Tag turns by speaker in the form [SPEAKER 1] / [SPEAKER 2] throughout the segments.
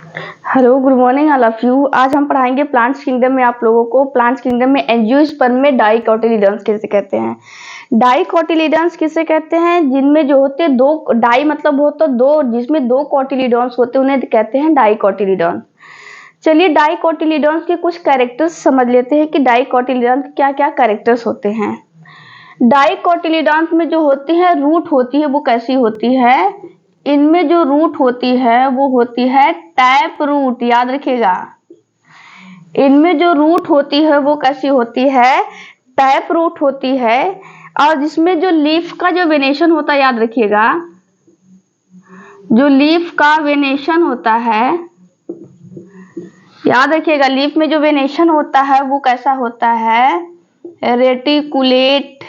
[SPEAKER 1] Hello, good morning all of you. आज हम पढ़ाएंगे प्लांट्स किंगडम में आप लोगों को। प्लांट्स किंगडम में एंजियोस्पर्म में डाइकोटिलीडॉन्स किसे कहते हैं। डाइकोटिलीडॉन्स किसे कहते हैं? जिनमें जो होते हैं दो, डाई मतलब होता दो, जिसमें दो कोटिलीडॉन्स होते हैं उन्हें कहते हैं डाइकोटिलीडॉन। चलिए डाइकोटिलीडॉन्स के कुछ कैरेक्टर्स समझ लेते हैं कि डाइकोटिलीडॉन्स के क्या क्या कैरेक्टर्स होते हैं। डाइकोटिलीडॉन्स में जो होती है रूट होती है वो कैसी होती है? इनमें जो रूट होती है वो होती है टैप रूट, याद रखिएगा। इनमें जो रूट होती है वो कैसी होती है? टैप रूट होती है। और जिसमें जो लीफ का जो वेनेशन होता है, याद रखिएगा, जो लीफ का वेनेशन होता है, याद रखिएगा, लीफ में जो वेनेशन होता है वो कैसा होता है? रेटिकुलेट।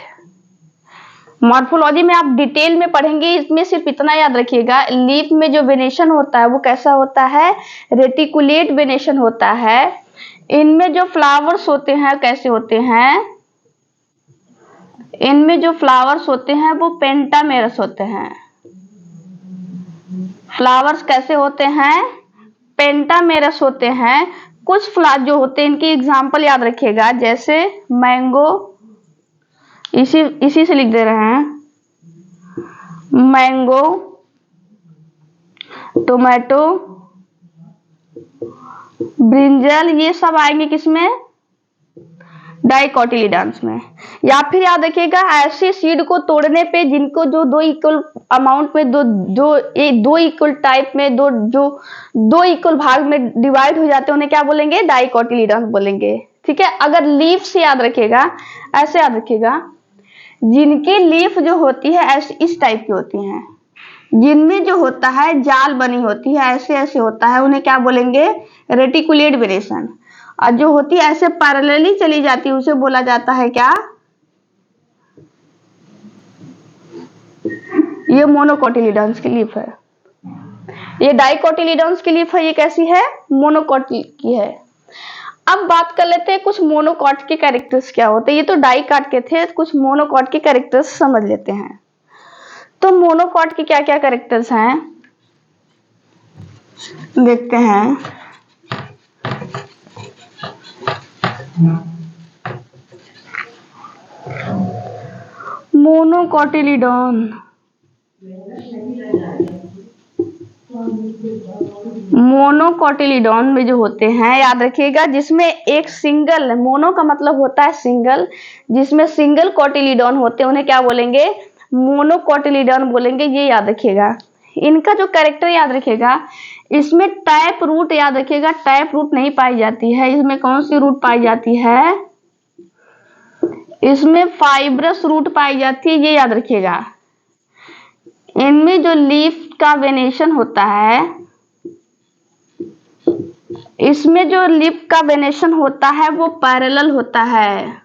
[SPEAKER 1] मॉर्फोलॉजी में आप डिटेल में पढ़ेंगे, इसमें सिर्फ इतना याद रखिएगा, लीफ में जो वेनेशन होता है वो कैसा होता है? रेटिकुलेट वेनेशन होता है। इनमें जो फ्लावर्स होते हैं कैसे होते हैं? इनमें जो फ्लावर्स होते हैं वो पेंटामेरस होते हैं। फ्लावर्स कैसे होते हैं? पेंटामेरस होते हैं। कुछ फ्लावर जो होते हैं इनकी एग्जांपल याद रखिएगा, जैसे मैंगो, इसी से लिख दे रहे हैं, मैंगो, टोमेटो, ब्रिंजल, ये सब आएंगे किसमें? डाइकोटिलीडॉन्स में। या फिर याद रखिएगा, ऐसे सीड को तोड़ने पे जिनको जो दो इक्वल अमाउंट में दो इक्वल टाइप में दो इक्वल भाग में डिवाइड हो जाते हैं उन्हें क्या बोलेंगे? डाइकोटिलीडॉन्स बोलेंगे। ठीक है। अगर लीफ से याद रखिएगा, ऐसे याद रखिएगा, जिनकी लीफ जो होती है ऐसे इस टाइप की होती हैं, जिनमें जो होता है जाल बनी होती है, ऐसे ऐसे होता है, उन्हें क्या बोलेंगे? Reticulate venation. और जो होती है ऐसे पैरेलली चली जाती है उसे बोला जाता है क्या? ये मोनोकोटिलीडॉन्स की लीफ है। ये डाइकोटिलीडॉन्स की लीफ है, ये कैसी है? मोनोकोट की है। अब बात कर लेते हैं कुछ मोनोकॉट के कैरेक्टर्स क्या होते हैं। ये तो डाइकाट के थे, कुछ मोनोकॉट के कैरेक्टर्स समझ लेते हैं। तो मोनोकॉट के क्या क्या कैरेक्टर्स हैं देखते हैं। मोनोकोटिलीडॉन, मोनोकोटिलीडॉन में जो होते हैं, याद रखिएगा, जिसमें एक सिंगल, मोनो का मतलब होता है सिंगल, जिसमें सिंगल कोटिलीडॉन होते हैं उन्हें क्या बोलेंगे? मोनोकोटिलीडॉन बोलेंगे। ये याद रखिएगा। इनका जो कैरेक्टर याद रखिएगा, इसमें टैप रूट, याद रखिएगा, टैप रूट नहीं पाई जाती है। इसमें कौन सी रूट पाई जाती है? इसमें फाइब्रस रूट पाई जाती है, ये याद रखिएगा। इनमें जो लीफ का वेनेशन होता है, इसमें जो लीफ का वेनेशन होता है वो पैरेलल होता है,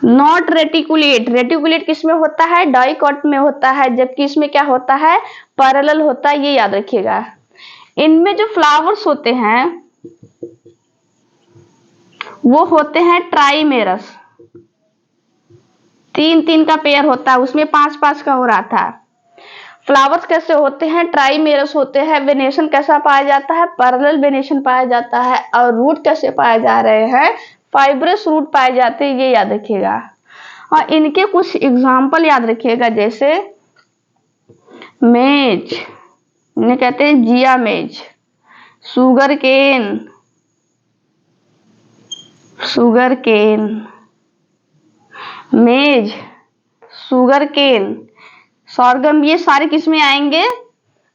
[SPEAKER 1] नॉट रेटिकुलेट। रेटिकुलेट किसमें होता है? डाइकोट में होता है, जबकि इसमें क्या होता है? पैरेलल होता है, ये याद रखिएगा। इनमें जो फ्लावर्स होते हैं वो होते हैं ट्राइमेरस, 3-3 का पेयर होता है, उसमें 5-5 का हो रहा था। फ्लावर्स कैसे होते हैं? ट्राइमेरस होते हैं। वेनेशन कैसा पाया जाता है? पैरेलल वेनेशन पाया जाता है। और रूट कैसे पाए जा रहे हैं? फाइब्रस रूट पाए जाते हैं, ये याद रखिएगा। और इनके कुछ एग्जाम्पल याद रखिएगा, जैसे मेज, इन्हें कहते हैं जिया मेज, सुगर केन, सुगर केन, मेज, सुगर केन, सॉर्गम, ये सारे किसमें आएंगे?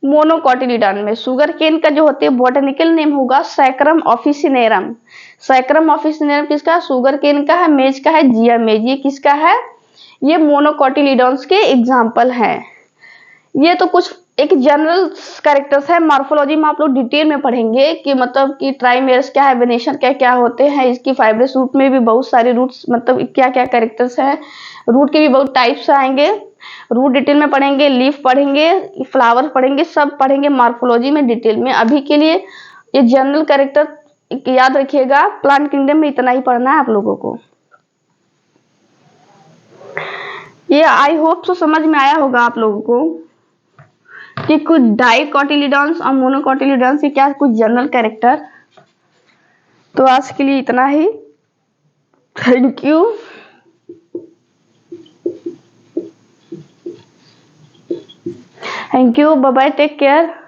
[SPEAKER 1] मोनोकोटिलीडॉन में। सुगर केन का जो होते हैं बोटेनिकल नेम होगा सैक्रम ऑफिसिनेरम। सैक्रम ऑफिसिनेरम किसका? सुगर केन का है। मेज का है जिया मेज। ये किसका है? ये मोनोकोटिलीडॉन्स के एग्जाम्पल हैं। ये तो कुछ एक जनरल कैरेक्टर्स है। मॉर्फोलॉजी में आप लोग डिटेल में पढ़ेंगे कि मतलब कि ट्राइमेरस क्या है, वेनेशन क्या क्या होते हैं, इसकी फाइब्रस रूट में भी बहुत सारे रूट्स, मतलब क्या क्या कैरेक्टर्स हैं, रूट के भी बहुत टाइप्स आएंगे। रूट डिटेल में पढ़ेंगे, लीफ पढ़ेंगे, फ्लावर पढ़ेंगे, सब पढ़ेंगे मॉर्फोलॉजी में डिटेल में। अभी के लिए ये जनरल कैरेक्टर याद रखिएगा। प्लांट किंगडम में इतना ही पढ़ना है आप लोगों को। ये आई होप तो समझ में आया होगा आप लोगों को। कि कुछ डाइकोटिलीडॉन्स और मोनोकोटिलीडॉन्स के क्या कुछ जनरल कैरेक्टर। तो आज के लिए इतना ही। Thank you. Thank you, bye bye, take care.